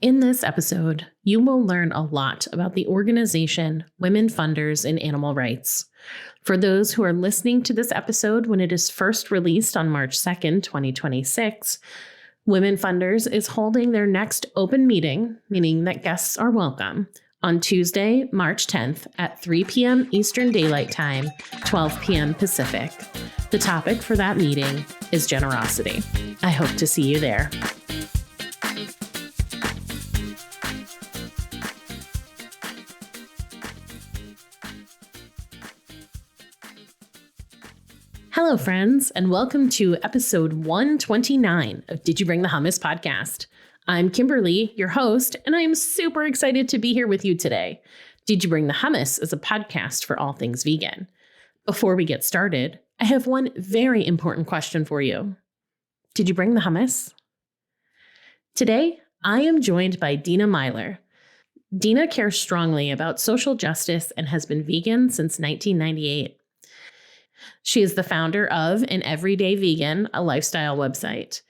In this episode, you will learn a lot about the organization Women Funders in Animal Rights. For those who are listening to this episode when it is first released on March 2nd, 2026, Women Funders is holding their next open meeting, meaning that guests are welcome, on Tuesday, March 10th at 3 p.m. Eastern Daylight Time, 12 p.m. Pacific. The topic for that meeting is generosity. I hope to see you there. Hello, friends, and welcome to episode 129 of Did You Bring the Hummus podcast. I'm Kimberly, your host, and I am super excited to be here with you today. Did You Bring the Hummus is a podcast for all things vegan. Before we get started, I have one very important question for you. Did you bring the hummus? Today, I am joined by Deanna Meyler. Deanna cares strongly about social justice and has been vegan since 1998. She is the founder of An Everyday Vegan, a lifestyle website.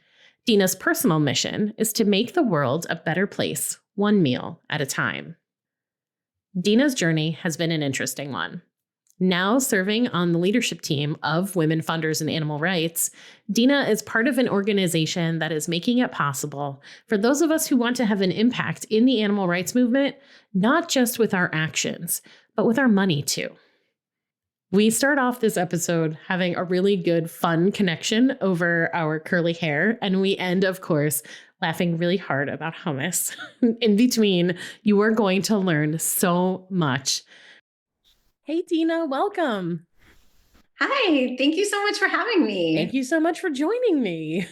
Deanna's personal mission is to make the world a better place, one meal at a time. Deanna's journey has been an interesting one. Now serving on the leadership team of Women Funders in Animal Rights, Deanna is part of an organization that is making it possible for those of us who want to have an impact in the animal rights movement, not just with our actions, but with our money too. We start off this episode having a really good, fun connection over our curly hair, and we end, of course, laughing really hard about hummus. In between, you are going to learn so much. Hey, Deanna, welcome. Hi, thank you so much for having me. Thank you so much for joining me.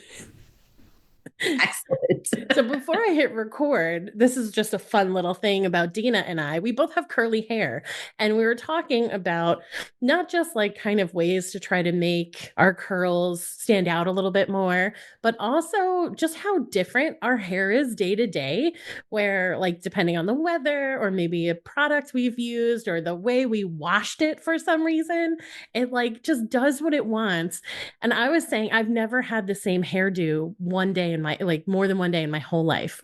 Excellent. So before I hit record, this is just a fun little thing about Deanna and I. We both have curly hair, and we were talking about not just like kind of ways to try to make our curls stand out a little bit more, but also just how different our hair is day to day, where like depending on the weather or maybe a product we've used or the way we washed it for some reason, it like just does what it wants. And I was saying I've never had the same hairdo one day in my more than one day in my whole life.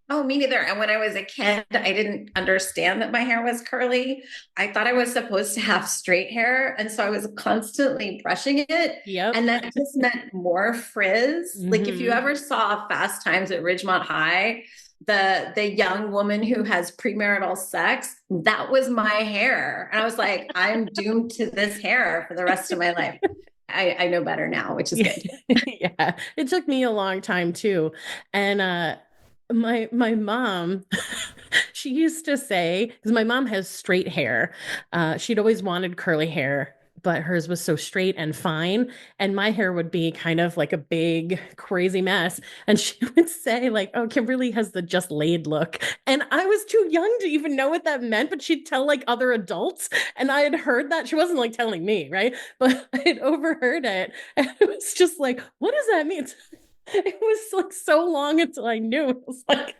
Oh, me neither. And when I was a kid, I didn't understand that my hair was curly. I thought I was supposed to have straight hair. And so I was constantly brushing it. Yep. And that just meant more frizz. Mm-hmm. Like if you ever saw Fast Times at Ridgemont High, the young woman who has premarital sex, that was my hair. And I was like, I'm doomed to this hair for the rest of my life. I know better now, which is good. Yeah, it took me a long time too. And my mom, she used to say, because my mom has straight hair, she'd always wanted curly hair, but hers was so straight and fine. And my hair would be kind of like a big, crazy mess. And she would say like, oh, Kimberly has the just laid look. And I was too young to even know what that meant, but she'd tell like other adults. And I had heard that. She wasn't like telling me, right? But I had overheard it. And it was just like, what does that mean? It was like so long until I knew. It was like,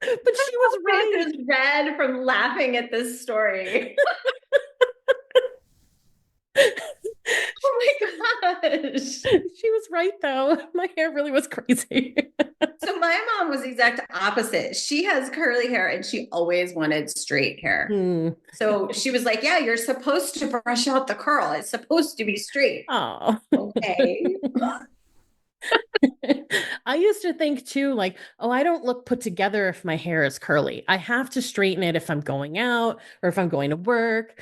but she was right. Is red from laughing at this story. Oh my gosh. She was right though. My hair really was crazy. So my mom was the exact opposite. She has curly hair and she always wanted straight hair. So she was like, yeah, you're supposed to brush out the curl. It's supposed to be straight. Oh, okay. I used to think too, like, oh, I don't look put together if my hair is curly. I have to straighten it if I'm going out or if I'm going to work.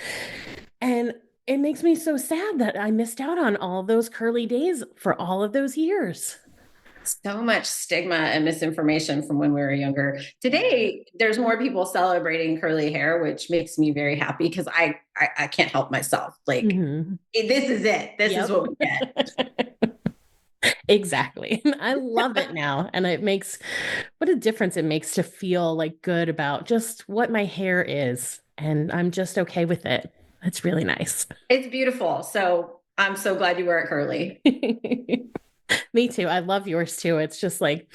And it makes me so sad that I missed out on all those curly days for all of those years. So much stigma and misinformation from when we were younger. Today, there's more people celebrating curly hair, which makes me very happy because I can't help myself. Like, this is it. This is what we get. Exactly. I love it now. And it makes, what a difference it makes to feel like good about just what my hair is. And I'm just okay with it. It's really nice. It's beautiful. So I'm so glad you wear it curly. Me too. I love yours too. It's just like,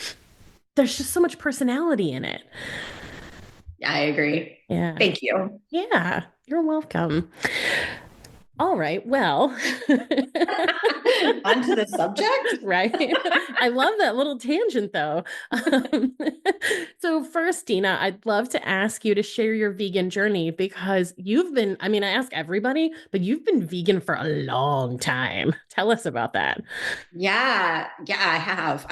there's just so much personality in it. I agree. Yeah. Thank you. Yeah. You're welcome. All right. Well, onto the subject, right? I love that little tangent though. So first, Dina, I'd love to ask you to share your vegan journey because I mean, I ask everybody, but you've been vegan for a long time. Tell us about that. Yeah, I have.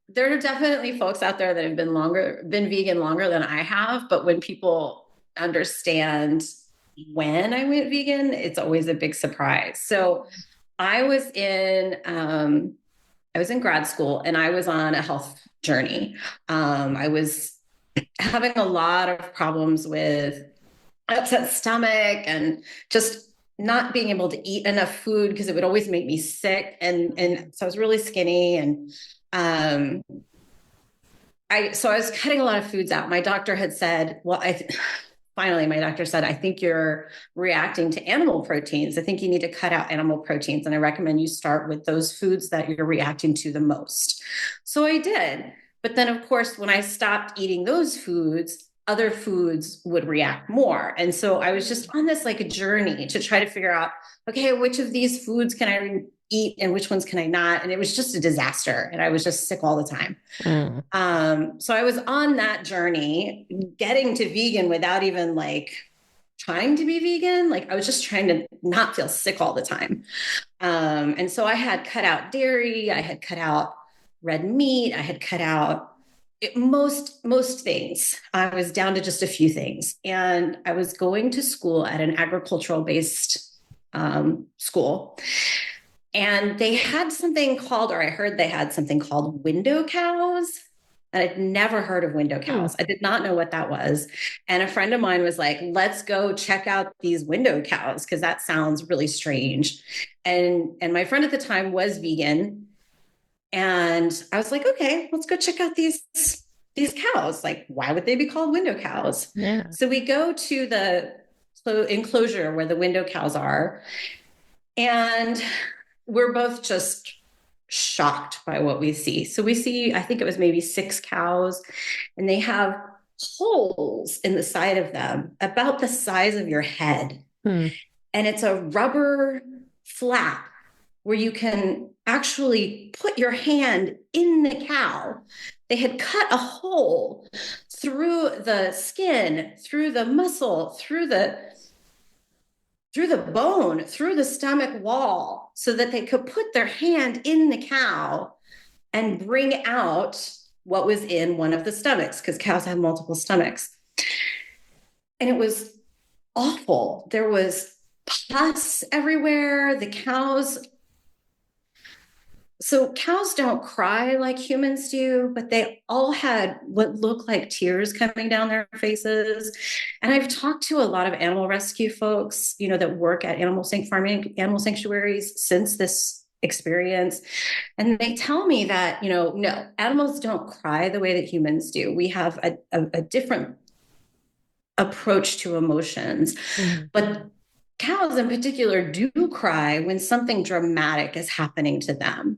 There are definitely folks out there that have been vegan longer than I have, but when people understand when I went vegan, it's always a big surprise. So I was in I was in grad school and I was on a health journey. I was having a lot of problems with upset stomach and just not being able to eat enough food because it would always make me sick. And so I was really skinny and um so I was cutting a lot of foods out. My doctor had said, well, finally my doctor said, I think you're reacting to animal proteins. I think you need to cut out animal proteins. And I recommend you start with those foods that you're reacting to the most. So I did. But then of course, when I stopped eating those foods, other foods would react more. And so I was just on this like a journey to try to figure out, okay, which of these foods can I eat and which ones can I not? And it was just a disaster. And I was just sick all the time. So I was on that journey, getting to vegan without even like trying to be vegan. Like I was just trying to not feel sick all the time. And so I had cut out dairy, I had cut out red meat, I had cut out most things. I was down to just a few things. And I was going to school at an agricultural based school. And they had something called, or I heard they had something called window cows. And I'd never heard of window cows. I did not know what that was. And a friend of mine was like, let's go check out these window cows because that sounds really strange. And my friend at the time was vegan. And I was like, okay, let's go check out these cows. Like, why would they be called window cows? Yeah. So we go to the enclosure where the window cows are. And we're both just shocked by what we see. So we see, I think it was maybe 6 cows, and they have holes in the side of them about the size of your head. And it's a rubber flap where you can actually put your hand in the cow. They had cut a hole through the skin, through the muscle, through the bone, through the stomach wall, so that they could put their hand in the cow and bring out what was in one of the stomachs, because cows have multiple stomachs. And it was awful. There was pus everywhere. So cows don't cry like humans do, but they all had what looked like tears coming down their faces. And I've talked to a lot of animal rescue folks, that work at animal sanctuaries since this experience. And they tell me that, no, animals don't cry the way that humans do. We have a different approach to emotions, but cows in particular do cry when something dramatic is happening to them.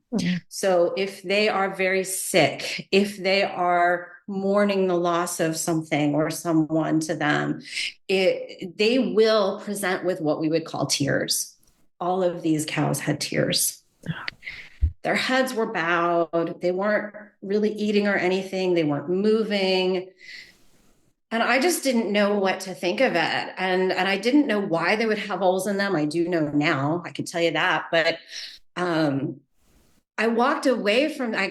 So if they are very sick, if they are mourning the loss of something or someone to them, they will present with what we would call tears. All of these cows had tears. Their heads were bowed. They weren't really eating or anything. They weren't moving. And I just didn't know what to think of it. And I didn't know why they would have holes in them. I do know now, I can tell you that. But I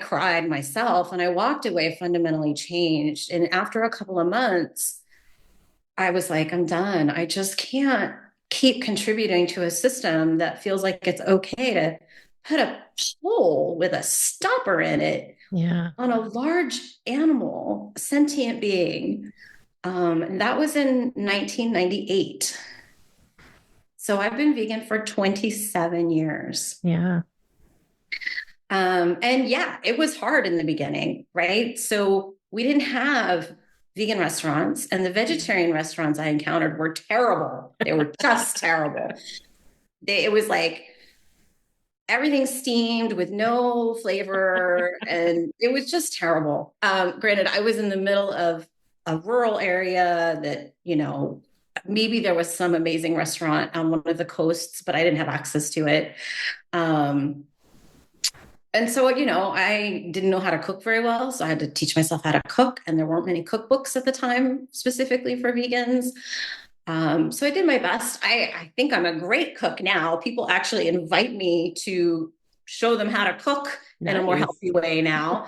cried myself, and I walked away fundamentally changed. And after a couple of months, I was like, I'm done. I just can't keep contributing to a system that feels like it's okay to put a hole with a stopper in it on a large animal, sentient being. That was in 1998. So I've been vegan for 27 years. Yeah. And yeah, it was hard in the beginning, right? So we didn't have vegan restaurants, and the vegetarian restaurants I encountered were terrible. They were just terrible. It was like everything steamed with no flavor, and it was just terrible. Granted, I was in the middle of a rural area that, maybe there was some amazing restaurant on one of the coasts, but I didn't have access to it. And so, I didn't know how to cook very well. So I had to teach myself how to cook. And there weren't many cookbooks at the time specifically for vegans. So I did my best. I think I'm a great cook now. People actually invite me to show them how to cook in a more Nice. healthy way now,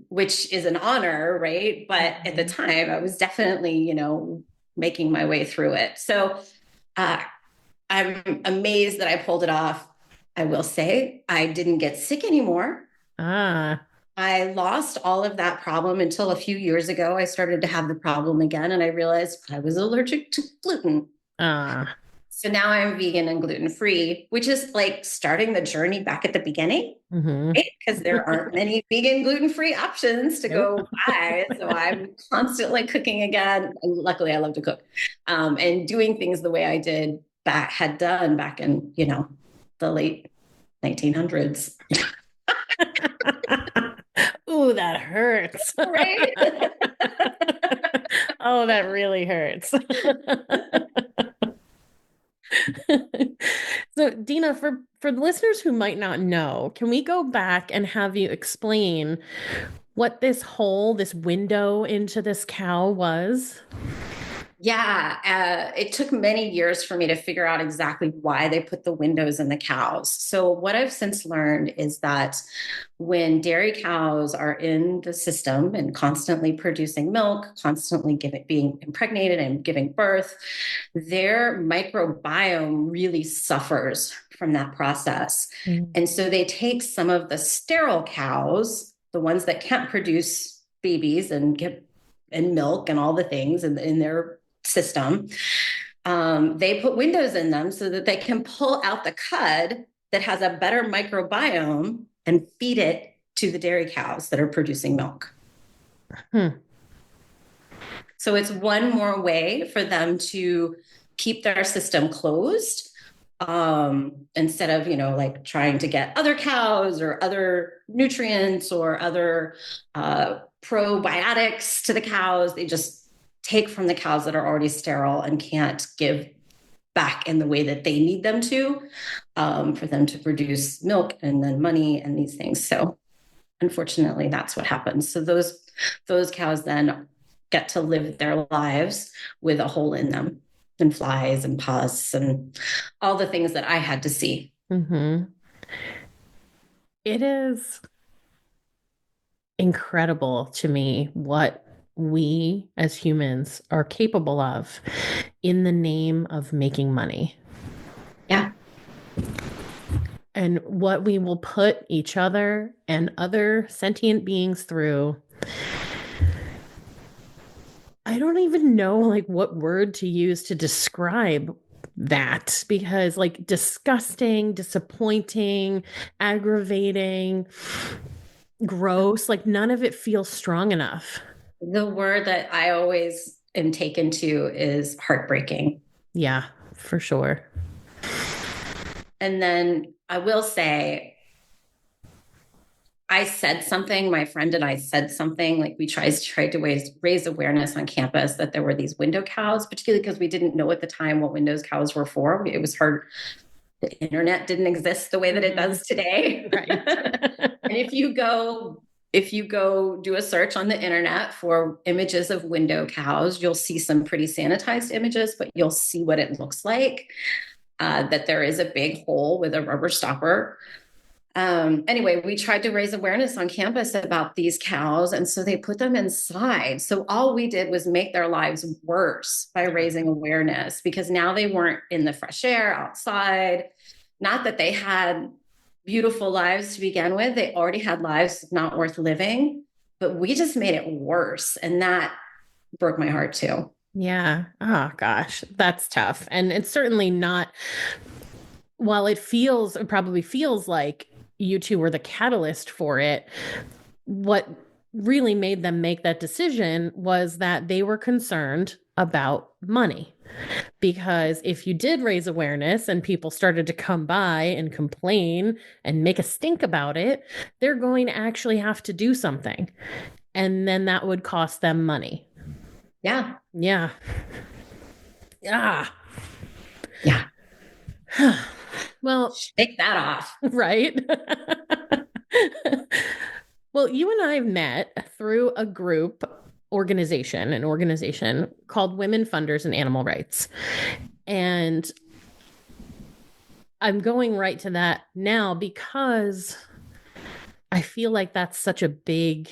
which is an honor, right? But at the time, I was definitely, making my way through it. So uh, I'm amazed that I pulled it off. I will say I didn't get sick anymore. Ah, I lost all of that problem until a few years ago. I started to have the problem again, and I realized I was allergic to gluten. ah. So now I'm vegan and gluten free, which is like starting the journey back at the beginning, Mm-hmm. right? Because there aren't many vegan gluten free options to Nope. go buy. So I'm constantly cooking again. Luckily, I love to cook, and doing things the way I had done back in, the late 1900s. Ooh, that hurts. Right? Oh, that really hurts. So, Deanna, for the listeners who might not know, can we go back and have you explain what this window into this cow was? Yeah, it took many years for me to figure out exactly why they put the windows in the cows. So, what I've since learned is that when dairy cows are in the system and constantly producing milk, constantly being impregnated and giving birth, their microbiome really suffers from that process. Mm. And so, they take some of the sterile cows, the ones that can't produce babies and get and milk and all the things in their system. They put windows in them so that they can pull out the cud that has a better microbiome and feed it to the dairy cows that are producing milk. Hmm. So it's one more way for them to keep their system closed, instead of, like trying to get other cows or other nutrients or other probiotics to the cows. They just take from the cows that are already sterile and can't give back in the way that they need them to, for them to produce milk and then money and these things. So unfortunately, that's what happens. So those cows then get to live their lives with a hole in them and flies and pus and all the things that I had to see. Mm-hmm. It is incredible to me what we as humans are capable of in the name of making money. Yeah. And what we will put each other and other sentient beings through. I don't even know like what word to use to describe that, because like disgusting, disappointing, aggravating, gross, like none of it feels strong enough. The word that I always am taken to is heartbreaking. Yeah, for sure. And then I will say, my friend and I said something, like we tried to raise awareness on campus that there were these window cows, particularly because we didn't know at the time what windows cows were for. It was hard. The internet didn't exist the way that it does today. Right. And if you go do a search on the internet for images of window cows, you'll see some pretty sanitized images, but you'll see what it looks like, that there is a big hole with a rubber stopper. Anyway, we tried to raise awareness on campus about these cows, and so they put them inside. So all we did was make their lives worse by raising awareness, because now they weren't in the fresh air outside. Not that they had beautiful lives to begin with, they already had lives not worth living, but we just made it worse. And that broke my heart too. Yeah. Oh gosh, that's tough. And it's certainly not, while it probably feels like you two were the catalyst for it, what really made them make that decision was that they were concerned about money. Because if you did raise awareness and people started to come by and complain and make a stink about it, they're going to actually have to do something. And then that would cost them money. Yeah. Yeah. Ah. Yeah. Well, Take that off. right. Well, you and I have met through a an organization called Women Funders and Animal Rights. And I'm going right to that now because I feel like that's such a big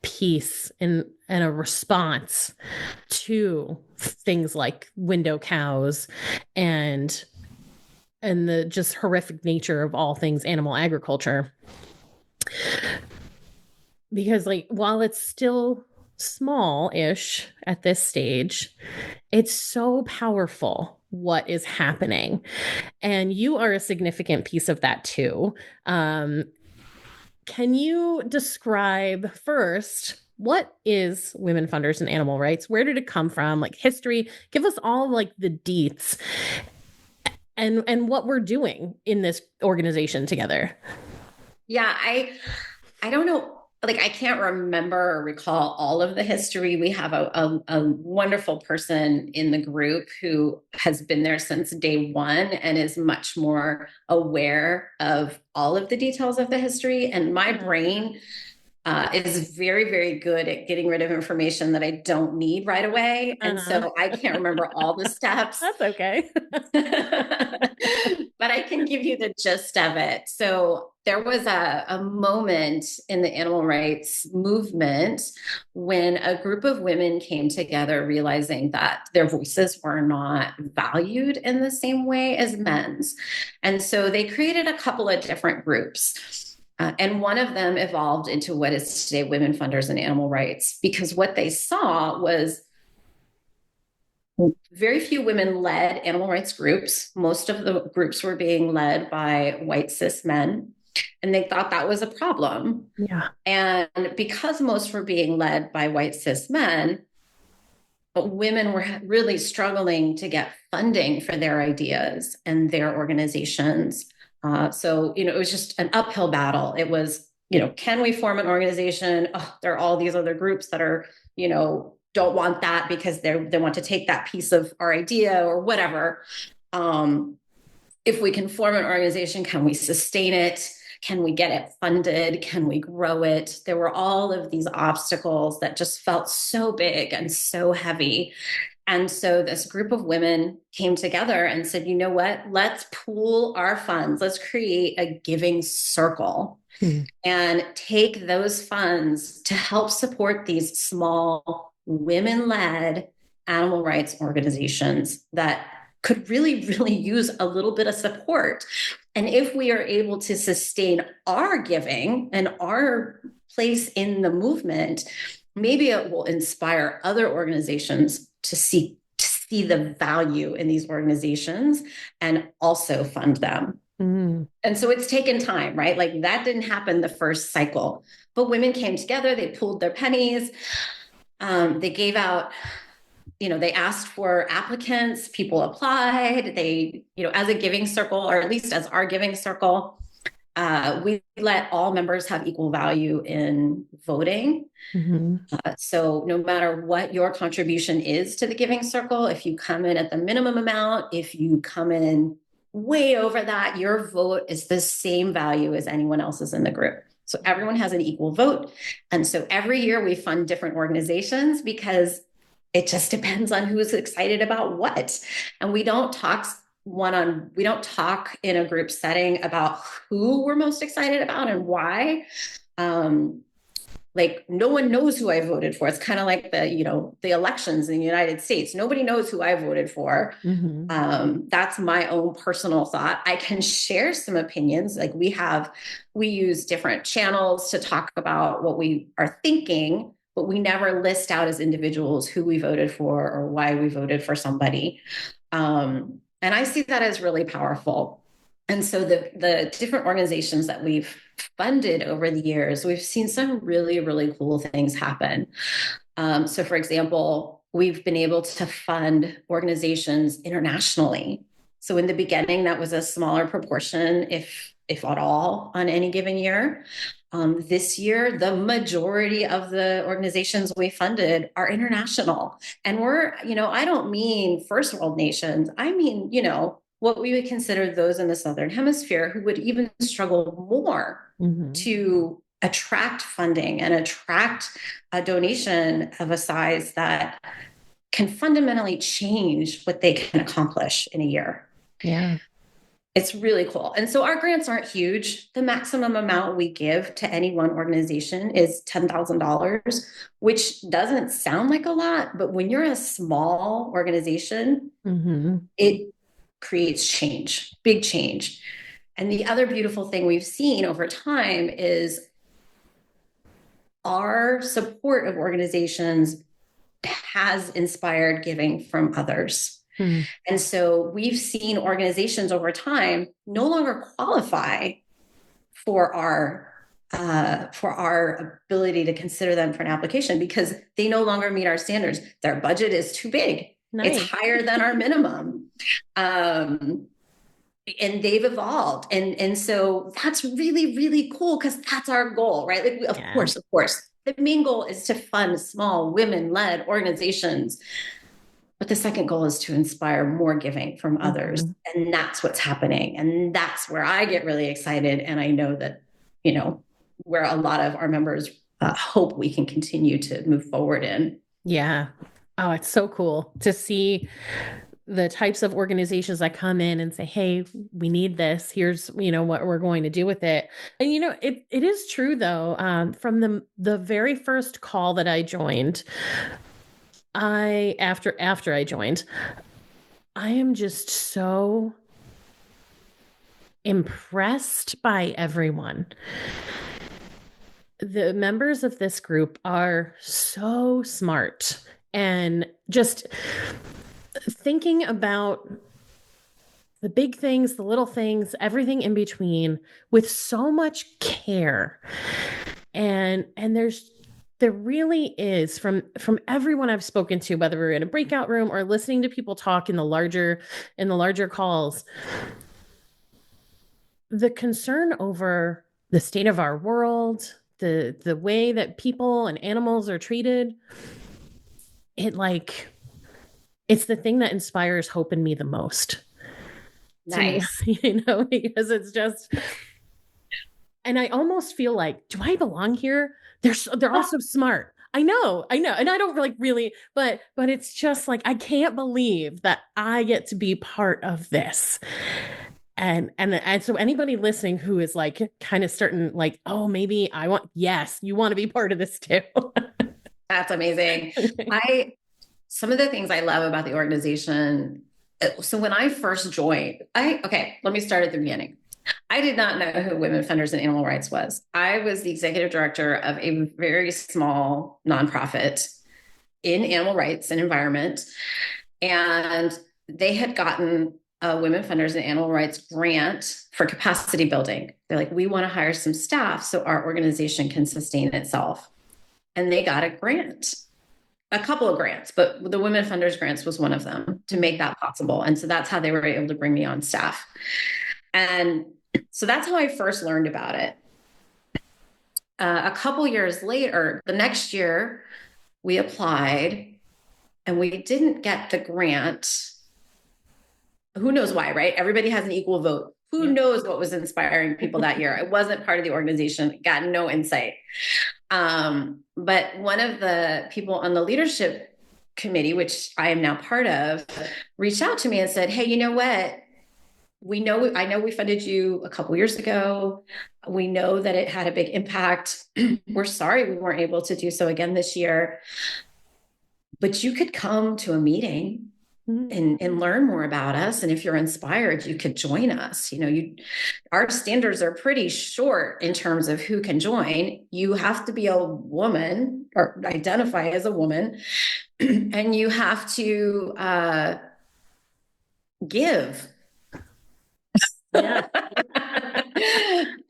piece and a response to things like window cows and the just horrific nature of all things animal agriculture. Because like while it's still small-ish at this stage, it's so powerful what is happening. And you are a significant piece of that too. Can you describe first what is Women Funders and Animal Rights? Where did it come from? Like history, give us all like the deets and what we're doing in this organization together. Yeah, I don't know. Like, I can't remember or recall all of the history. We have a wonderful person in the group who has been there since day one and is much more aware of all of the details of the history. And my brain is very, very good at getting rid of information that I don't need right away. And so I can't remember all the steps. That's okay. But I can give you the gist of it. So there was a moment in the animal rights movement when a group of women came together realizing that their voices were not valued in the same way as men's. And so they created a couple of different groups. And one of them evolved into what is today Women Funders and Animal Rights, because what they saw was very few women-led animal rights groups. Most of the groups were being led by white cis men, and they thought that was a problem. Yeah. And because most were being led by white cis men, women were really struggling to get funding for their ideas and their organizations. So, it was just an uphill battle. It was, can we form an organization? Oh, there are all these other groups that are, don't want that because they want to take that piece of our idea or whatever. If we can form an organization, can we sustain it? Can we get it funded? Can we grow it? There were all of these obstacles that just felt so big and so heavy. And so this group of women came together and said, you know what, let's pool our funds. Let's create a giving circle and take those funds to help support these small women-led animal rights organizations that could really, really use a little bit of support. And if we are able to sustain our giving and our place in the movement, maybe it will inspire other organizations to see the value in these organizations and also fund them. And so it's taken time, right? Like that didn't happen the first cycle, but women came together, they pooled their pennies, they gave out, they asked for applicants, people applied, they, as a giving circle, or at least as our giving circle, we let all members have equal value in voting. So no matter what your contribution is to the giving circle, if you come in at the minimum amount, if you come in way over that, your vote is the same value as anyone else's in the group. So everyone has an equal vote. And so every year we fund different organizations because it just depends on who's excited about what. And we don't talk in a group setting about who we're most excited about and why. Like no one knows who I voted for. It's kind of like the elections in the United States. Nobody knows who I voted for. That's my own personal thought. I can share some opinions. Like we use different channels to talk about what we are thinking, but we never list out as individuals who we voted for or why we voted for somebody. And I see that as really powerful. And so the different organizations that we've funded over the years, we've seen some really, really cool things happen. So for example, we've been able to fund organizations internationally. So in the beginning, that was a smaller proportion, if at all, on any given year. This year, the majority of the organizations we funded are international. And we're, I don't mean first world nations. I mean, what we would consider those in the Southern Hemisphere who would even struggle more to attract funding and attract a donation of a size that can fundamentally change what they can accomplish in a year. Yeah. It's really cool. And so our grants aren't huge. The maximum amount we give to any one organization is $10,000, which doesn't sound like a lot, but when you're a small organization, it creates change, big change. And the other beautiful thing we've seen over time is our support of organizations has inspired giving from others. And so we've seen organizations over time no longer qualify for our ability to consider them for an application because they no longer meet our standards. Their budget is too big. Nice. It's higher than our minimum. And they've evolved. And so that's really, really cool because that's our goal, right? Like, of course. The main goal is to fund small women-led organizations. But the second goal is to inspire more giving from others. And that's what's happening. And that's where I get really excited. And I know that, where a lot of our members hope we can continue to move forward in. Yeah. Oh, it's so cool to see the types of organizations that come in and say, hey, we need this. Here's, what we're going to do with it. And, it is true though. From the very first call that I joined, after I joined, I am just so impressed by everyone. The members of this group are so smart and just thinking about the big things, the little things, everything in between with so much care. And there really is from everyone I've spoken to, whether we're in a breakout room or listening to people talk in the larger calls, the concern over the state of our world, the way that people and animals are treated, it's the thing that inspires hope in me the most. Nice. Because it's just, and I almost feel like, do I belong here? They're all so smart. I know. And I don't really, but it's just like, I can't believe that I get to be part of this. And so anybody listening who is kind of starting oh, maybe yes, you want to be part of this too. That's amazing. Some of the things I love about the organization. So when I first joined, let me start at the beginning. I did not know who Women Funders in Animal Rights was. I was the executive director of a very small nonprofit in animal rights and environment. And they had gotten a Women Funders in Animal Rights grant for capacity building. They're like, we want to hire some staff so our organization can sustain itself. And they got a grant, a couple of grants, but the Women Funders grants was one of them to make that possible. And so that's how they were able to bring me on staff. And so that's how I first learned about it. A couple years later, the next year, we applied and we didn't get the grant. Who knows why, right? Everybody has an equal vote. Who knows what was inspiring people that year? I wasn't part of the organization, got no insight. But one of the people on the leadership committee, which I am now part of, reached out to me and said, hey, you know what? I know we funded you a couple years ago. We know that it had a big impact. We're sorry we weren't able to do so again this year, but you could come to a meeting and learn more about us. And if you're inspired, you could join us. Our standards are pretty short in terms of who can join. You have to be a woman or identify as a woman, and you have to give. Yeah.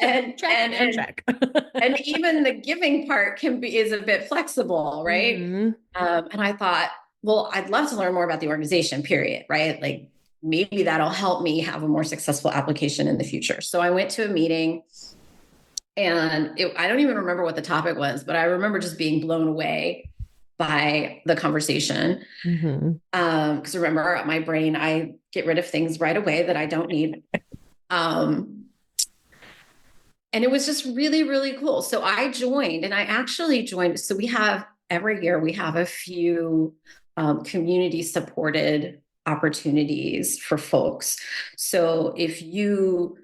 and even the giving part is a bit flexible, right? And I thought, well, I'd love to learn more about the organization, period, right? Maybe that'll help me have a more successful application in the future. So I went to a meeting and I don't even remember what the topic was, but I remember just being blown away by the conversation. Because remember, my brain, I get rid of things right away that I don't need. And it was just really, really cool. So I joined, and I actually joined. So every year we have a few community supported opportunities for folks. So if you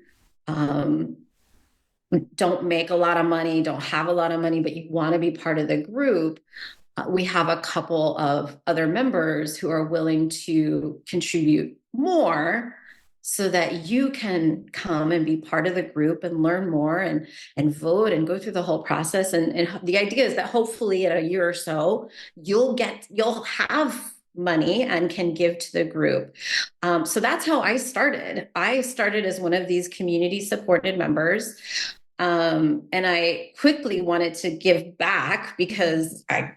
don't make a lot of money, don't have a lot of money, but you want to be part of the group, we have a couple of other members who are willing to contribute more so that you can come and be part of the group and learn more and vote and go through the whole process. And the idea is that hopefully in a year or so, you'll have money and can give to the group. So that's how I started. I started as one of these community supported members. And I quickly wanted to give back because I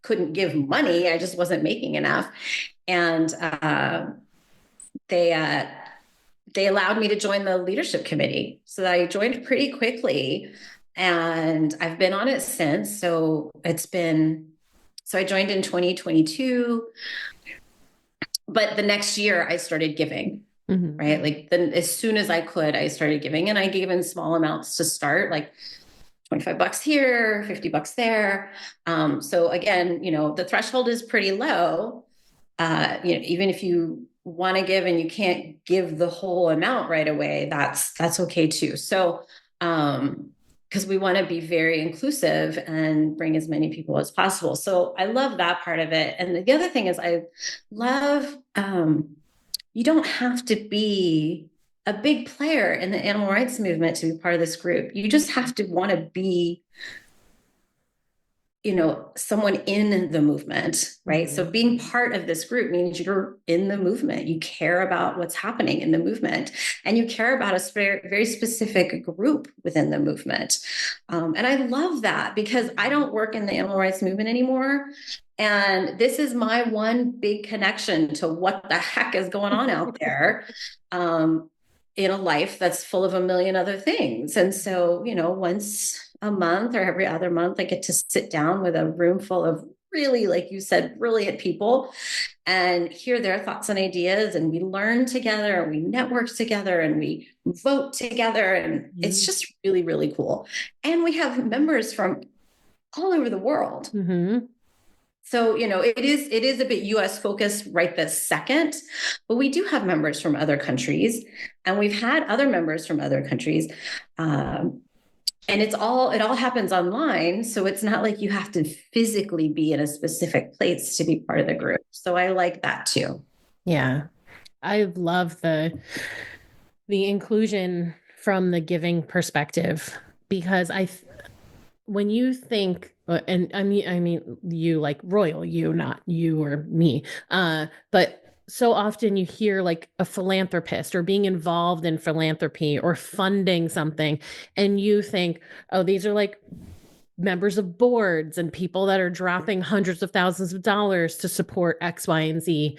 couldn't give money. I just wasn't making enough. And they allowed me to join the leadership committee. So I joined pretty quickly, and I've been on it since. So I joined in 2022, but the next year I started giving, right? Like then as soon as I could, I started giving, and I gave in small amounts to start, like $25 here, $50 there. So again, the threshold is pretty low. Even if you want to give and you can't give the whole amount right away, that's okay too. So, because we want to be very inclusive and bring as many people as possible. So I love that part of it. And the other thing is I love, you don't have to be a big player in the animal rights movement to be part of this group. You just have to want to be, someone in the movement, right? So being part of this group means you're in the movement. You care about what's happening in the movement, and you care about a very, very specific group within the movement. And I love that because I don't work in the animal rights movement anymore. And this is my one big connection to what the heck is going on out there. In a life that's full of a million other things. And so, once a month or every other month, I get to sit down with a room full of really, like you said, brilliant people and hear their thoughts and ideas. And we learn together, and we network together, and we vote together. And it's just really, really cool. And we have members from all over the world. So, it is a bit US focused right this second, but we do have members from other countries, and we've had other members from other countries. And it all happens online. So it's not like you have to physically be in a specific place to be part of the group. So I like that too. Yeah. I love the inclusion from the giving perspective, because when you think, and I mean you, like royal you, not you or me, but so often you hear like a philanthropist or being involved in philanthropy or funding something, and you think, oh, these are like members of boards and people that are dropping hundreds of thousands of dollars to support X, Y, and Z.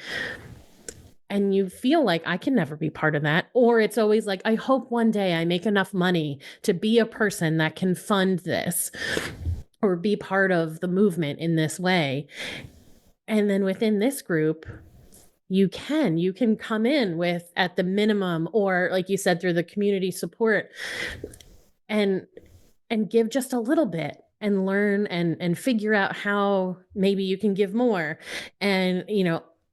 And you feel like I can never be part of that. Or it's always like, I hope one day I make enough money to be a person that can fund this or be part of the movement in this way. And then within this group, you can come in with at the minimum, or like you said, through the community support, and give just a little bit and learn and figure out how maybe you can give more. And,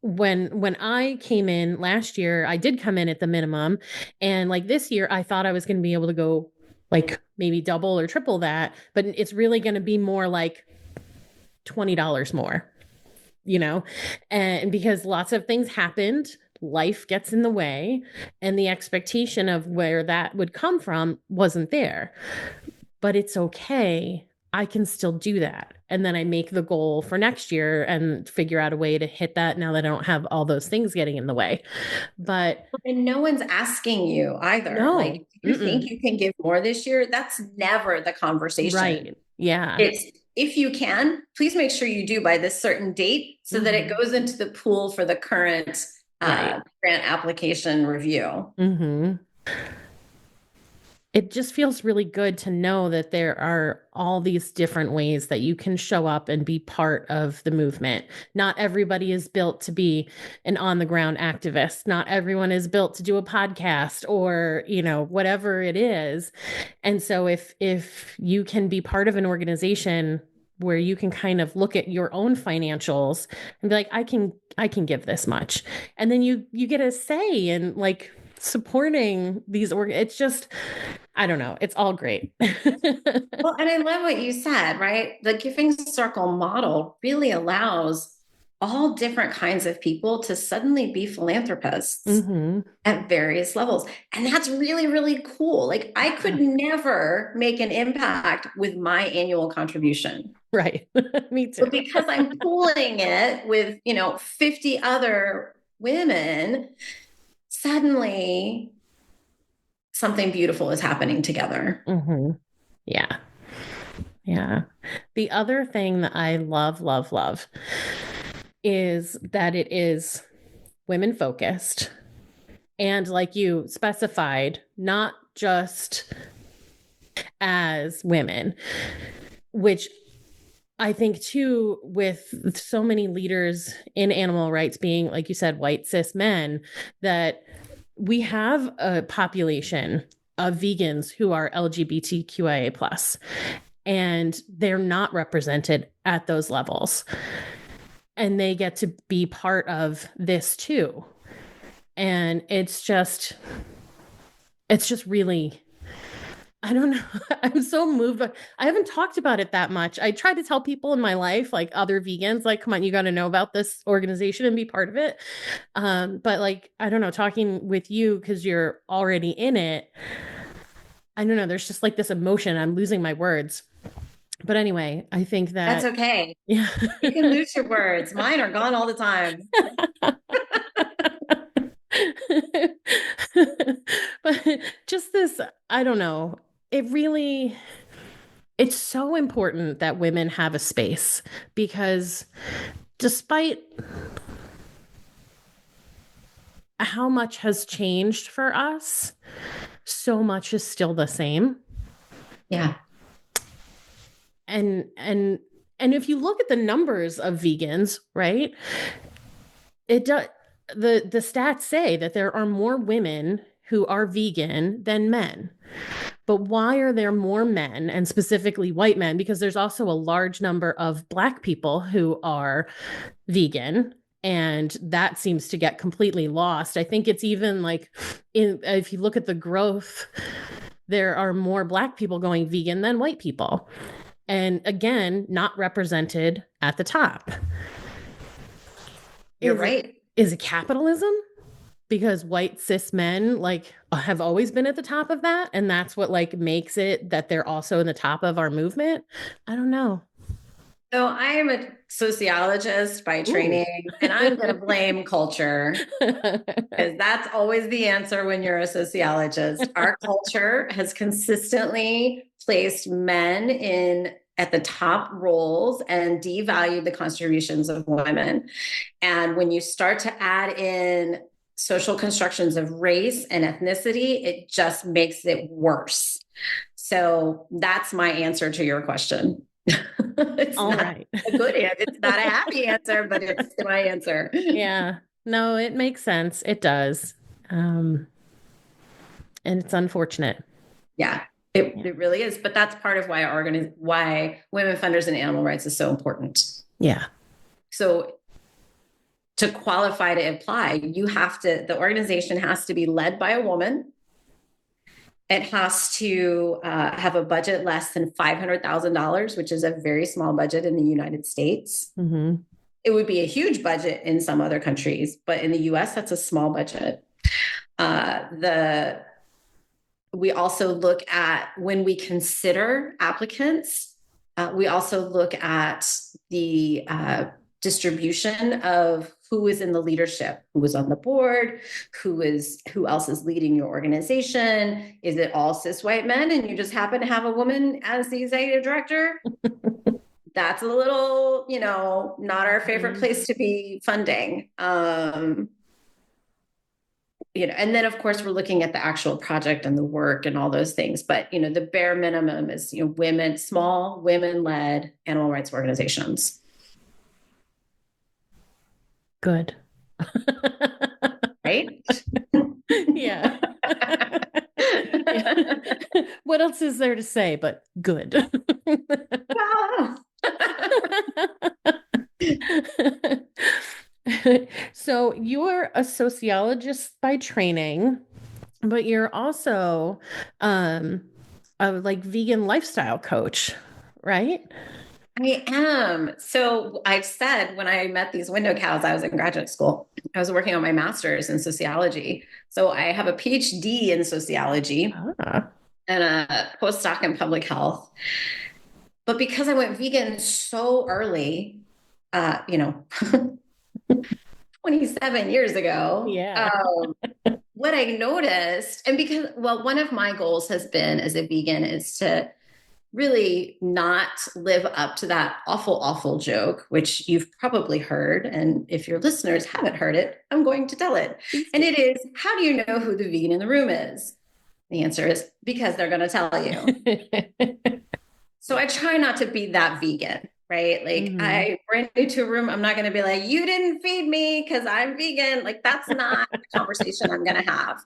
when I came in last year, I did come in at the minimum. And like this year, I thought I was going to be able to go like maybe double or triple that, but it's really going to be more like $20 more, and because lots of things happened, life gets in the way, and the expectation of where that would come from wasn't there. But it's okay. I can still do that. And then I make the goal for next year and figure out a way to hit that now that I don't have all those things getting in the way. And no one's asking you either. No. Like, do you think you can give more this year? That's never the conversation. Right. Yeah. It's, if you can, please make sure you do by this certain date so that it goes into the pool for the current grant application review. it just feels really good to know that there are all these different ways that you can show up and be part of the movement. Not everybody is built to be an on the ground activist. Not everyone is built to do a podcast or, whatever it is. And so if you can be part of an organization where you can kind of look at your own financials and be like, I can give this much. And then you get a say in like supporting these it's just, I don't know, it's all great. Well, and I love what you said, right? The giving circle model really allows all different kinds of people to suddenly be philanthropists at various levels. And that's really, really cool. Like I could never make an impact with my annual contribution. Right. Me too. But because I'm pooling it with, 50 other women, suddenly something beautiful is happening together. Yeah. Yeah. The other thing that I love, love, love is that it is women focused. And like you specified, not just as women, which I think too, with so many leaders in animal rights being, like you said, white cis men, that we have a population of vegans who are LGBTQIA plus, and they're not represented at those levels. And they get to be part of this too. And it's just really, I don't know. I'm so moved. I haven't talked about it that much. I try to tell people in my life, like other vegans, like, come on, you got to know about this organization and be part of it. But like, I don't know, talking with you because you're already in it, I don't know. There's just like this emotion. I'm losing my words. But anyway, I think that. That's okay. Yeah. You can lose your words. Mine are gone all the time. But just this, I don't know. It's so important that women have a space because despite how much has changed for us, so much is still the same. Yeah. And if you look at the numbers of vegans, right? It does, the stats say that there are more women who are vegan than men. But why are there more men, and specifically white men? Because there's also a large number of Black people who are vegan, and that seems to get completely lost. I think it's even like, if you look at the growth, there are more Black people going vegan than white people. And again, not represented at the top. You're right. Is it capitalism? Because white cis men like have always been at the top of that, and that's what like makes it that they're also in the top of our movement. I don't know. So I am a sociologist by training, and I'm going to blame culture because that's always the answer when you're a sociologist. Our culture has consistently placed men in at the top roles and devalued the contributions of women. And when you start to add in social constructions of race and ethnicity, it just makes it worse. So that's my answer to your question. It's All not right. a good answer. It's not a happy answer, but it's my answer. Yeah. No, it makes sense. It does. And it's unfortunate. Yeah, it really is. But that's part of why why women funders and animal rights is so important. Yeah. So to qualify to apply, the organization has to be led by a woman. It has to have a budget less than $500,000, which is a very small budget in the United States. It would be a huge budget in some other countries, but in the US, that's a small budget. We also look at, when we consider applicants, we also look at the distribution of who is in the leadership, who is on the board, who else is leading your organization. Is it all cis white men and you just happen to have a woman as the executive director? That's a little, not our favorite place to be funding. and then of course we're looking at the actual project and the work and all those things. But, the bare minimum is, small women-led animal rights organizations. Good. Right? Yeah. Yeah. What else is there to say but good? So you're a sociologist by training, but you're also a like vegan lifestyle coach, right? I am. So I said when I met these window cows, I was in graduate school. I was working on my master's in sociology. So I have a PhD in sociology and a postdoc in public health. But because I went vegan so early, 27 years ago, Yeah. what I noticed, and because, one of my goals has been as a vegan is to really not live up to that awful, awful joke, which you've probably heard. And if your listeners haven't heard it, I'm going to tell it. And it is, how do you know who the vegan in the room is? The answer is because they're going to tell you. So I try not to be that vegan, right? Like I bring you to a room, I'm not going to be like, you didn't feed me because I'm vegan. Like that's not the conversation I'm going to have.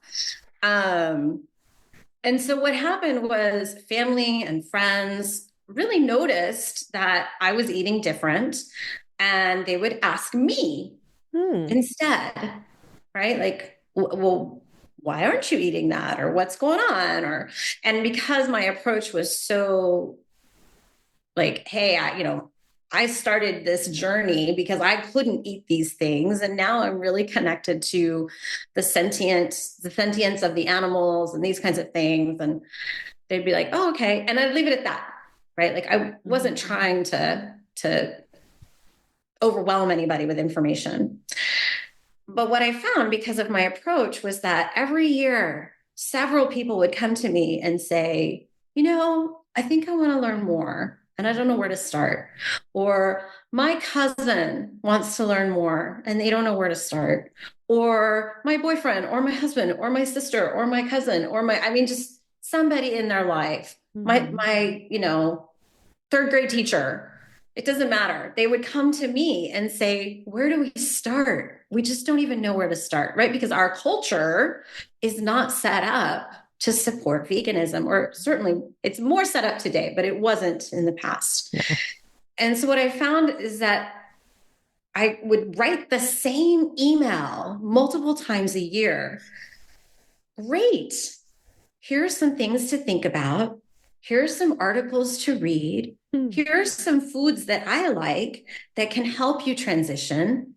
And so what happened was family and friends really noticed that I was eating different and they would ask me instead, right? Like, well, why aren't you eating that? Or what's going on? And because my approach was so like, hey, I started this journey because I couldn't eat these things. And now I'm really connected to the sentience of the animals and these kinds of things. And they'd be like, oh, okay. And I'd leave it at that, right? Like I wasn't trying to overwhelm anybody with information. But what I found because of my approach was that every year, several people would come to me and say, I think I want to learn more. And I don't know where to start. Or my cousin wants to learn more and they don't know where to start. Or my boyfriend or my husband or my sister or my cousin or just somebody in their life. My third grade teacher, it doesn't matter. They would come to me and say, where do we start? We just don't even know where to start, right? Because our culture is not set up to support veganism, or certainly it's more set up today, but it wasn't in the past. Yeah. And so what I found is that I would write the same email multiple times a year. Great. Here's some things to think about. Here's some articles to read. Here's some foods that I like that can help you transition.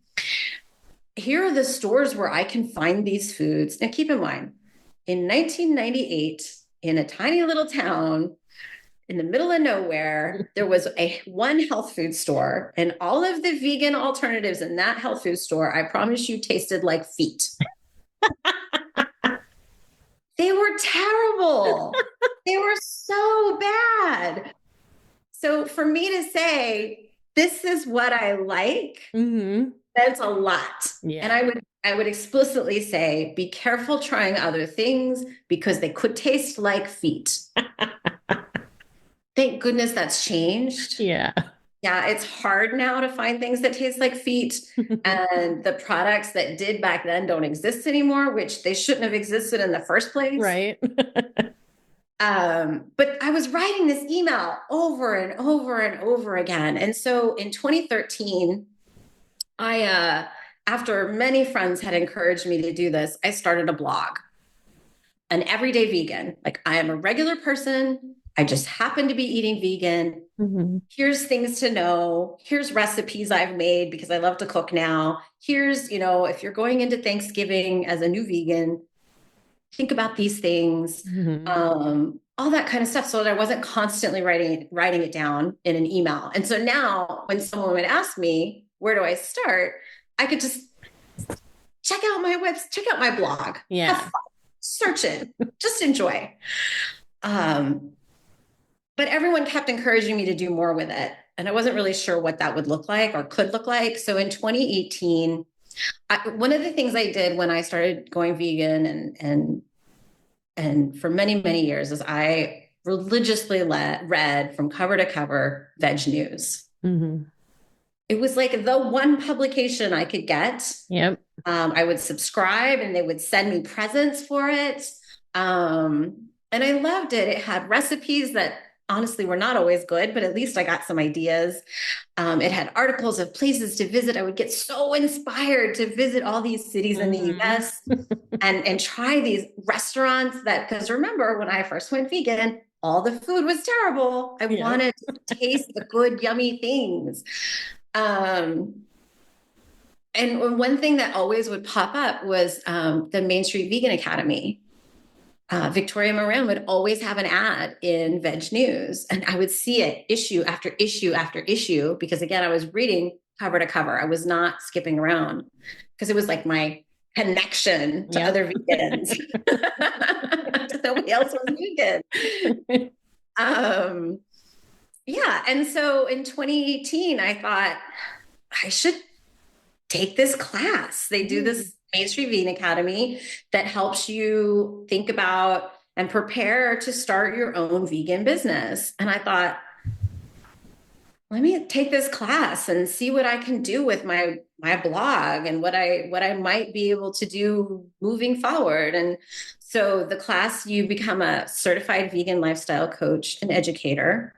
Here are the stores where I can find these foods. Now keep in mind, in 1998, in a tiny little town in the middle of nowhere, there was one health food store, and all of the vegan alternatives in that health food store, I promise you, tasted like feet. They were terrible. They were so bad. So for me to say, this is what I like, that's a lot. Yeah. And I would explicitly say, be careful trying other things because they could taste like feet. Thank goodness that's changed. Yeah. Yeah, it's hard now to find things that taste like feet. And the products that did back then don't exist anymore, which they shouldn't have existed in the first place. Right. But I was writing this email over and over and over again. And so in 2013, after many friends had encouraged me to do this, I started a blog, An Everyday Vegan. Like, I am a regular person. I just happen to be eating vegan. Here's things to know. Here's recipes I've made because I love to cook now. Here's, if you're going into Thanksgiving as a new vegan, think about these things, all that kind of stuff. So that I wasn't constantly writing it down in an email. And so now when someone would ask me, where do I start? I could just check out my blog. Yeah. Have fun, search it, just enjoy. But everyone kept encouraging me to do more with it. And I wasn't really sure what that would look like or could look like. So in 2018, One of the things I did when I started going vegan and for many, many years is I religiously read from cover to cover veg news. Mm-hmm. It was like the one publication I could get. Yep. I would subscribe and they would send me presents for it. And I loved it. It had recipes that honestly were not always good, but at least I got some ideas. It had articles of places to visit. I would get so inspired to visit all these cities in the US and try these restaurants because remember when I first went vegan, all the food was terrible. I wanted to taste the good, yummy things. And one thing that always would pop up was the Main Street Vegan Academy. Victoria Moran would always have an ad in Veg News, and I would see it issue after issue after issue because, again, I was reading cover to cover. I was not skipping around because it was like my connection to other vegans. Nobody else was vegan. And so in 2018, I thought I should take this class. They do this Main Street Vegan Academy that helps you think about and prepare to start your own vegan business. And I thought, let me take this class and see what I can do with my blog and what I might be able to do moving forward. And so the class, you become a certified vegan lifestyle coach and educator.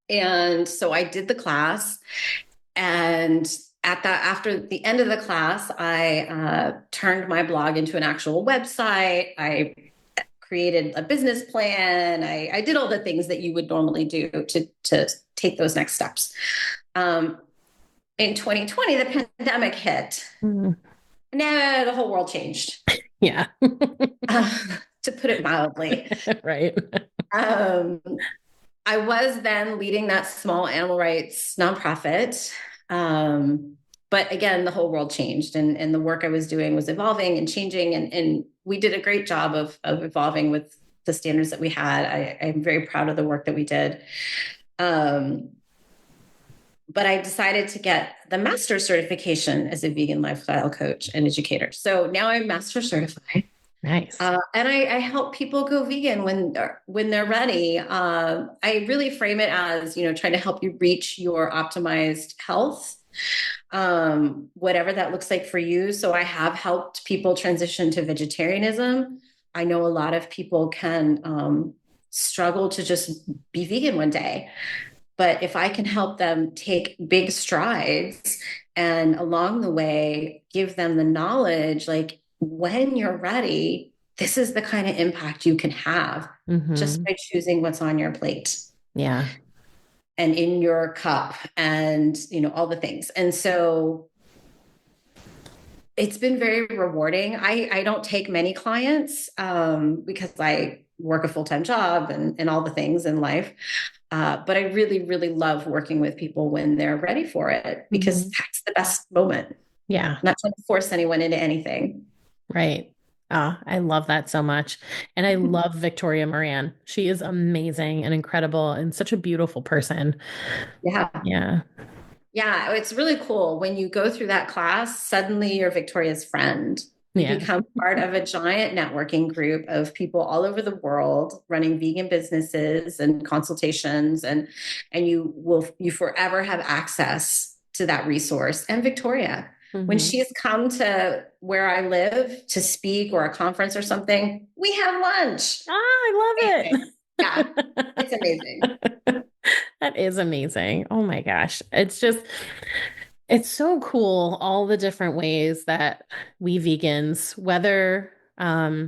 And so I did the class, and after the end of the class, I turned my blog into an actual website. I created a business plan. I did all the things that you would normally do to take those next steps. In 2020, the pandemic hit. Now the whole world changed. Yeah. To put it mildly. Right. I was then leading that small animal rights nonprofit. But again, the whole world changed and the work I was doing was evolving and changing. And we did a great job of evolving with the standards that we had. I'm very proud of the work that we did. But I decided to get the master certification as a vegan lifestyle coach and educator. So now I'm master certified. Nice. And I help people go vegan when they're ready. I really frame it as, trying to help you reach your optimized health, whatever that looks like for you. So I have helped people transition to vegetarianism. I know a lot of people can struggle to just be vegan one day. But if I can help them take big strides and along the way, give them the knowledge, like, when you're ready, this is the kind of impact you can have just by choosing what's on your plate. Yeah. And in your cup and, all the things. And so it's been very rewarding. I don't take many clients because I work a full-time job and all the things in life. But I really, really love working with people when they're ready for it because that's the best moment. Yeah. Not trying to force anyone into anything. Right. I love that so much. And I love Victoria Moran. She is amazing and incredible and such a beautiful person. Yeah. Yeah. Yeah. It's really cool. When you go through that class, suddenly you're Victoria's friend. You become part of a giant networking group of people all over the world running vegan businesses and consultations. And you forever have access to that resource. And Victoria, when she's come to where I live to speak or a conference or something, we have lunch. I love it. Yeah, it's amazing. That is amazing. Oh my gosh. It's so cool, all the different ways that we vegans, whether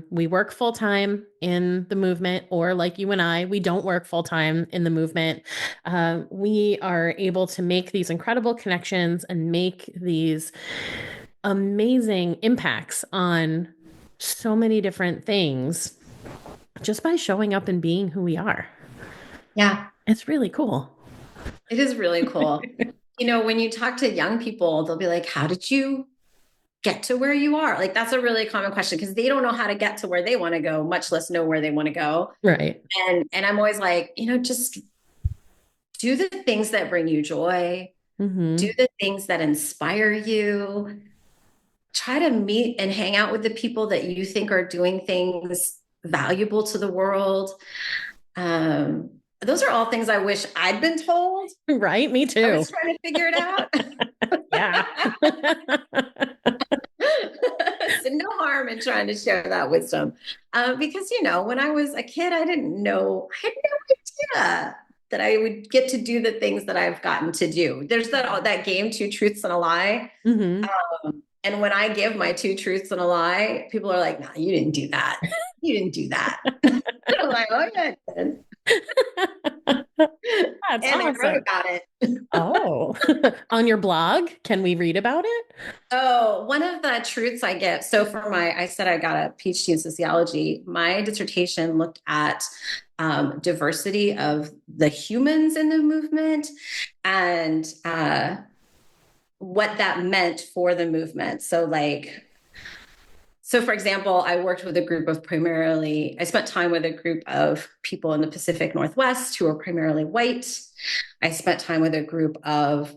we work full time in the movement or like you and I, we don't work full time in the movement. We are able to make these incredible connections and make these amazing impacts on so many different things just by showing up and being who we are. Yeah. It's really cool. It is really cool. When you talk to young people, they'll be like, how did you get to where you are? Like, that's a really common question because they don't know how to get to where they want to go, much less know where they want to go. Right. And I'm always like, just do the things that bring you joy. Do the things that inspire you. try to meet and hang out with the people that you think are doing things valuable to the world. Those are all things I wish I'd been told. Right? Me too. I was trying to figure it out. Yeah. So no harm in trying to share that wisdom. Because, when I was a kid, I had no idea that I would get to do the things that I've gotten to do. There's that game, Two Truths and a Lie. Mm-hmm. And when I give my two truths and a lie, people are like, no, you didn't do that. You didn't do that. I'm like, oh, yeah, I did. That's and awesome. I wrote about it. Oh, on your blog, can we read about it? Oh, one of the truths I get. So I said I got a PhD in sociology. My dissertation looked at diversity of the humans in the movement and what that meant for the movement. So for example, I spent time with a group of people in the Pacific Northwest who are primarily white. I spent time with a group of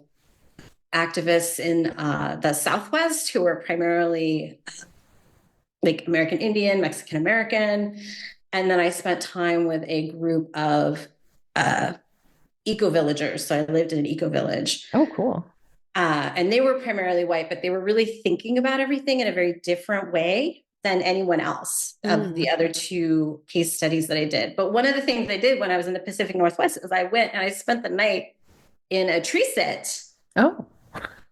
activists in the Southwest who were primarily like American Indian, Mexican American. And then I spent time with a group of eco-villagers. So I lived in an eco-village. Oh, cool. And they were primarily white, but they were really thinking about everything in a very different way than anyone else of the other two case studies that I did. But one of the things I did when I was in the Pacific Northwest is I went and I spent the night in a tree sit. Oh.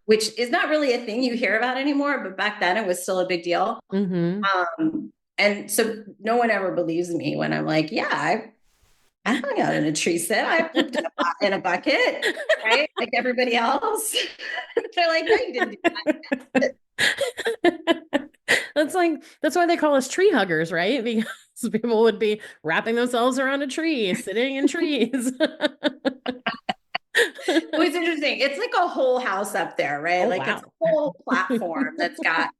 Which is not really a thing you hear about anymore, but back then it was still a big deal. Mm-hmm. And so no one ever believes me when I'm like, yeah, I hung out in a tree sit. I pooped in a bucket, right? Like everybody else. They're like, no, you didn't do that. That's why they call us tree huggers, right? Because people would be wrapping themselves around a tree, sitting in trees. Well, it's interesting. It's like a whole house up there, right? Oh, like wow. It's a whole platform that's got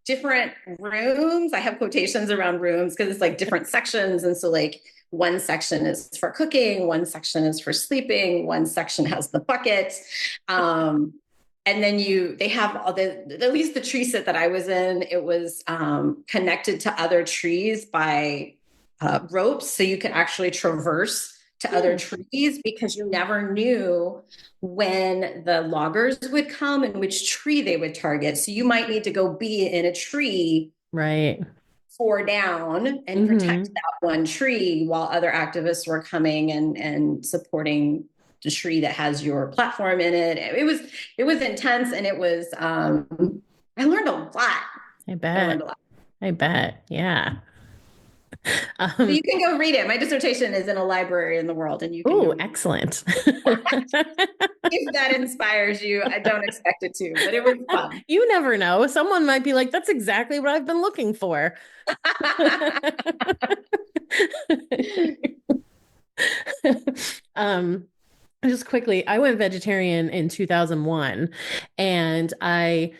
different rooms. I have quotations around rooms because it's like different sections. And so like one section is for cooking, one section is for sleeping, one section has the bucket. And then they have at least the tree sit that I was in, it was connected to other trees by ropes. So you could actually traverse to other trees because you never knew when the loggers would come and which tree they would target. So you might need to go be in a tree, right, 4 down and protect that one tree while other activists were coming and supporting the tree that has your platform in it. It was intense, and it was I learned a lot. I bet. Yeah. So you can go read it. My dissertation is in a library in the world, and you can. Oh, excellent. If that inspires you, I don't expect it to, but it was fun. You never know. Someone might be like, that's exactly what I've been looking for. Just quickly, I went vegetarian in 2001, and I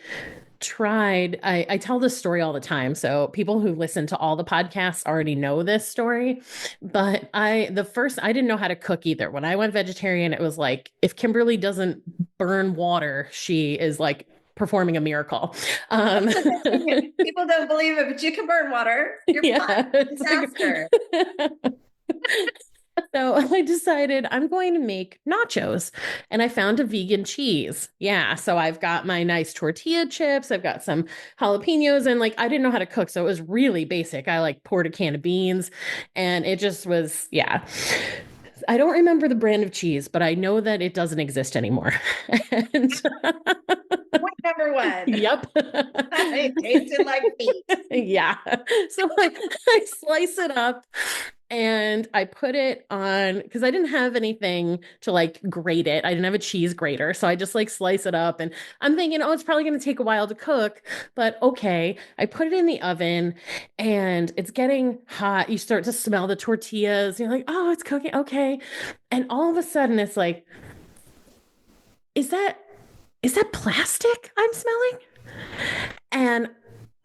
tell this story all the time. So people who listen to all the podcasts already know this story, but I didn't know how to cook either. When I went vegetarian, it was like, if Kimberly doesn't burn water, she is like performing a miracle. People don't believe it, but you can burn water. You're fine. Disaster. So I decided I'm going to make nachos, and I found a vegan cheese. Yeah. So I've got my nice tortilla chips. I've got some jalapenos, and I didn't know how to cook. So it was really basic. I poured a can of beans, and it just was, yeah. I don't remember the brand of cheese, but I know that it doesn't exist anymore. And point number 1. Yep. It tasted like meat. Yeah. So I slice it up and I put it on, because I didn't have anything to grate it. I didn't have a cheese grater. So I just slice it up, and I'm thinking, oh, it's probably going to take a while to cook, but okay. I put it in the oven and it's getting hot. You start to smell the tortillas. You're like, oh, it's cooking. Okay. And all of a sudden it's like, is that plastic I'm smelling? And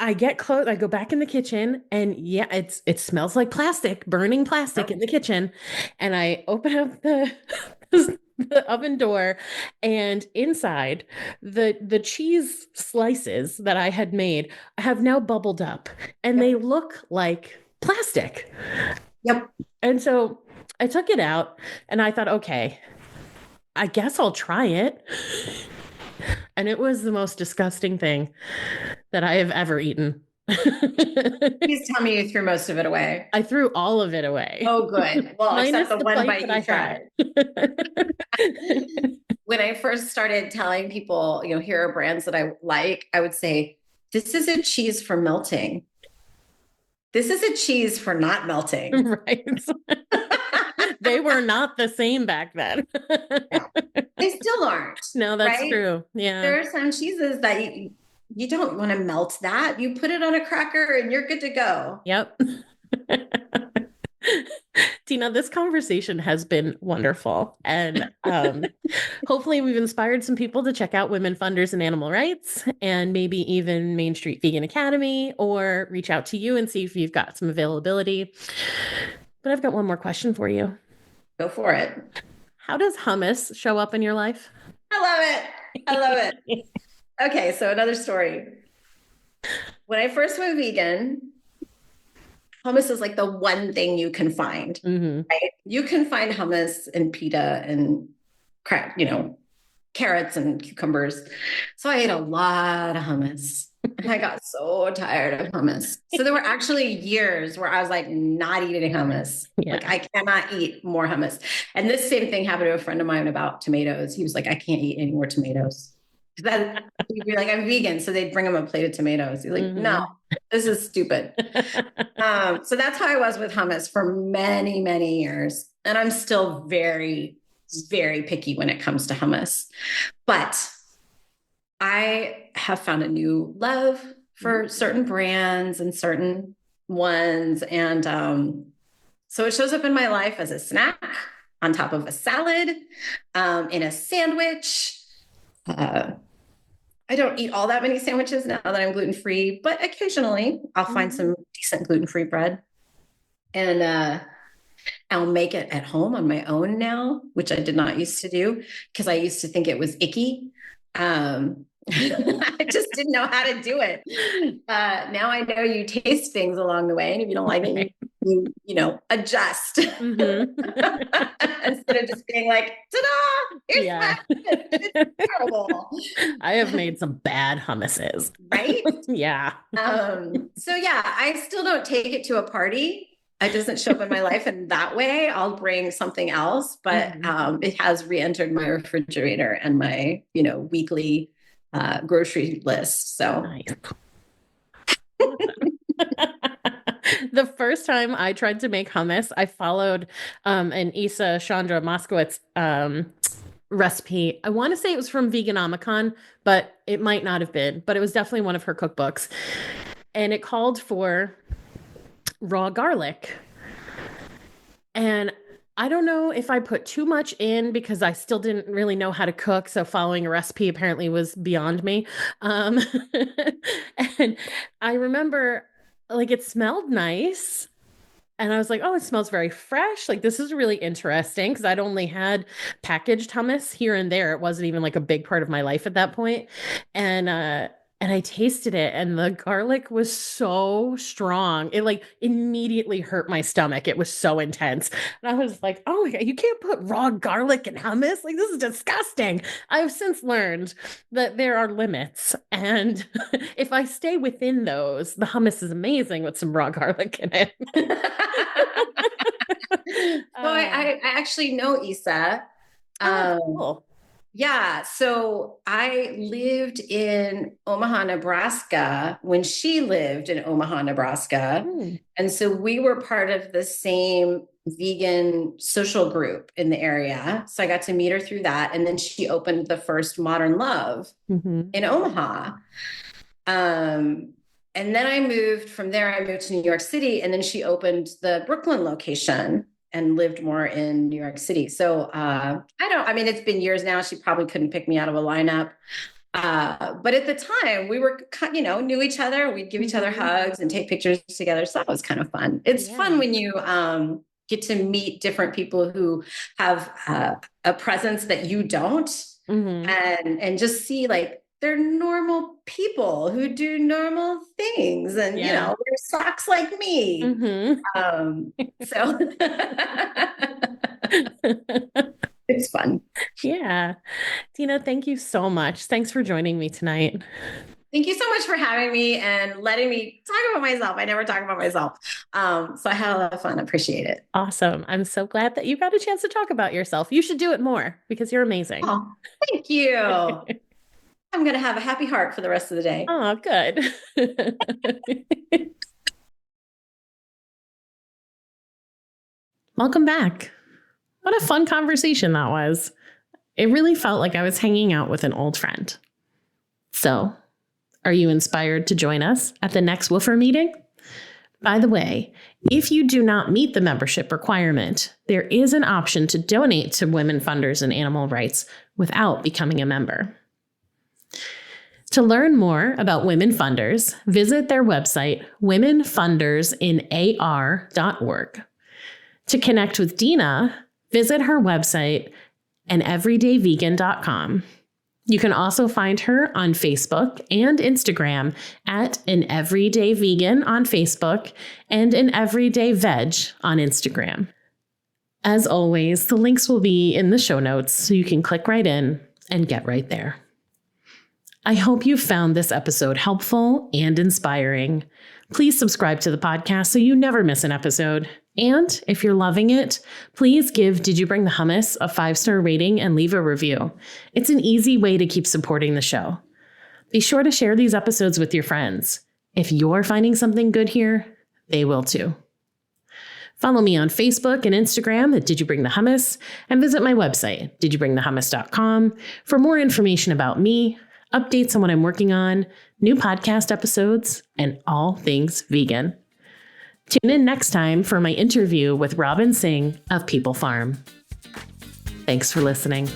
I get close. I go back in the kitchen, and yeah, it smells like plastic, burning plastic in the kitchen. And I open up the the oven door, and inside the cheese slices that I had made have now bubbled up and they look like plastic. Yep. And so I took it out and I thought, okay, I guess I'll try it. And it was the most disgusting thing that I have ever eaten. Please tell me you threw most of it away. I threw all of it away. Oh, good. Well, Minus except the the one bite bite that I you tried. had. When I first started telling people, here are brands that I like, I would say, this is a cheese for melting. This is a cheese for not melting. Right. They were not the same back then. No, they still aren't. No, that's right? true. Yeah. There are some cheeses that you don't want to melt that. You put it on a cracker and you're good to go. Yep. Tina, this conversation has been wonderful. And hopefully we've inspired some people to check out Women Funders and Animal Rights and maybe even Main Street Vegan Academy, or reach out to you and see if you've got some availability. But I've got one more question for you. Go for it. How does hummus show up in your life? I love it. I love it. Okay, so another story. When I first went vegan, hummus is like the one thing you can find, right? You can find hummus and pita and carrots and cucumbers. So I ate a lot of hummus and I got so tired of hummus. So there were actually years where I was like not eating hummus. Yeah. Like I cannot eat more hummus. And this same thing happened to a friend of mine about tomatoes. He was like, I can't eat any more tomatoes. Then he'd be like, I'm vegan. So they'd bring him a plate of tomatoes. He's like, no, this is stupid. So that's how I was with hummus for many, many years. And I'm still very, very picky when it comes to hummus. But I have found a new love for certain brands and certain ones. And so it shows up in my life as a snack, on top of a salad, in a sandwich. I don't eat all that many sandwiches now that I'm gluten-free, but occasionally I'll find some decent gluten-free bread. And I'll make it at home on my own now, which I did not used to do because I used to think it was icky. I just didn't know how to do it. Now I know you taste things along the way, and if you don't like it, you adjust instead of just being like, ta-da! Here's my hummus. It's terrible. I have made some bad hummuses, right? Yeah. So yeah, I still don't take it to a party. It doesn't show up in my life in that way. I'll bring something else, but it has re-entered my refrigerator and my weekly grocery list. So nice. The first time I tried to make hummus, I followed an Isa Chandra Moskowitz recipe. I want to say it was from Veganomicon, but it might not have been, but it was definitely one of her cookbooks. And it called for raw garlic. And I don't know if I put too much in because I still didn't really know how to cook. So following a recipe apparently was beyond me. And I remember it smelled nice. And I was like, oh, it smells very fresh. Like, this is really interesting because I'd only had packaged hummus here and there. It wasn't even a big part of my life at that point. And I tasted it and the garlic was so strong. It immediately hurt my stomach. It was so intense. And I was like, oh my God, you can't put raw garlic in hummus. This is disgusting. I've since learned that there are limits. And if I stay within those, the hummus is amazing with some raw garlic in it. I actually know Isa. Cool. Yeah. So I lived in Omaha, Nebraska when she lived in Omaha, Nebraska. And so we were part of the same vegan social group in the area. So I got to meet her through that. And then she opened the first Modern Love in Omaha. And then I moved from there. I moved to New York City, and then she opened the Brooklyn location and lived more in New York City. So it's been years now. She probably couldn't pick me out of a lineup. But at the time we were, knew each other. We'd give each other hugs and take pictures together. So that was kind of fun. It's fun when you get to meet different people who have a presence that you don't, and just see like they're normal people who do normal things and, wear socks like me. So it's fun. Yeah. Tina, thank you so much. Thanks for joining me tonight. Thank you so much for having me and letting me talk about myself. I never talk about myself. So I had a lot of fun. I appreciate it. Awesome. I'm so glad that you got a chance to talk about yourself. You should do it more because you're amazing. Oh, thank you. I'm going to have a happy heart for the rest of the day. Oh, good. Welcome back. What a fun conversation that was. It really felt like I was hanging out with an old friend. So, are you inspired to join us at the next WFAR meeting? By the way, if you do not meet the membership requirement, there is an option to donate to women funders and animal rights without becoming a member. To learn more about women funders, visit their website, womenfundersinar.org. To connect with Deanna, visit her website, aneverydayvegan.com. You can also find her on Facebook and Instagram at An Everyday Vegan on Facebook and An Everyday Veg on Instagram. As always, the links will be in the show notes so you can click right in and get right there. I hope you found this episode helpful and inspiring. Please subscribe to the podcast so you never miss an episode. And if you're loving it, please give Did You Bring the Hummus a 5-star rating and leave a review. It's an easy way to keep supporting the show. Be sure to share these episodes with your friends. If you're finding something good here, they will too. Follow me on Facebook and Instagram at Did You Bring the Hummus, and visit my website, didyouBringTheHummus.com, for more information about me, updates on what I'm working on, new podcast episodes, and all things vegan. Tune in next time for my interview with Robin Singh of People Farm. Thanks for listening.